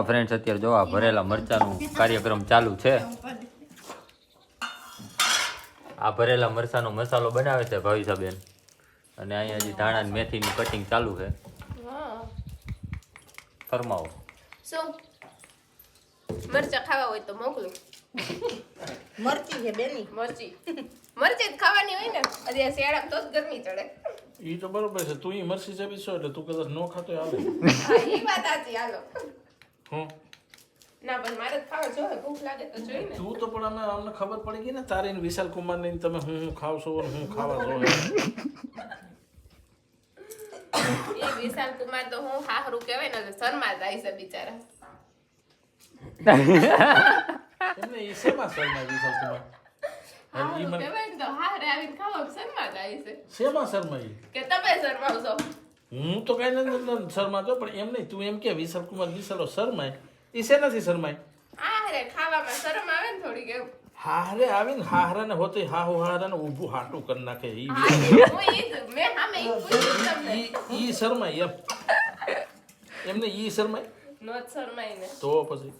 Friends અત્યારે જો આ ભરેલા મરચાનું કાર્યક્રમ ચાલુ છે. આ ભરેલા મરચાનો મસાલો બનાવે છે ભાવિસાબેન અને અહીંયા હજી ધાણા અને મેથીનું કટિંગ ચાલુ છે. ફરમાવો. શું મરચા ખાવા હોય તો મોકલું. મરચી છે બેની મરચી મરચી જ ખાવાની હોય ને અત્યારે શિયાળામાં તો જ ગરમી ચડે. ઈ તો બરોબર છે. તું ઈ મરસી જેવી છો એટલે તું કદાચ ન ખાતો હાલે. હા એ વાત સાચી. હાલો હું ના પણ મારે જ ખાવા જોઈએ. ભૂખ લાગે તો જોઈએ ને. તું તો પણ અમને ખબર પડી ગઈ ને તારી ને વિશાલ કુમાર ની તમે હું ખાવ છો અને હું ખાવા છો. એ વિશાલ કુમાર તો હું હાહરું કહેવાય ને શર્મા જાય છે બિચારા. એમને ઈ શેમાં શરમાય વિશાલ કુમાર? હાહરું કહેવાય ને તો હારે આવીને ખાવા શર્મા જાય છે. શેમાં શરમાય? કે તમે શરમાવશો? હું તો કઈ નથી શરમાતો પણ એમ નહીં તું એમ કે વિશાલ કુમાર વિશાલો શરમાય ઈ શેનાથી શરમાય? હારે ખાવામાં શરમ આવે ને થોડીક એવું. હારે આવીને હાહરાને હોતે હાહુ હાહરાને ઊભું હાટું કરી નાખે ઈ હા, હું ઈ જ મેં સામે ઈ પૂછ્યું તમને. ઈ શરમાય એમ એમને ઈ શરમાય નો જ શરમાય ને. તો પછી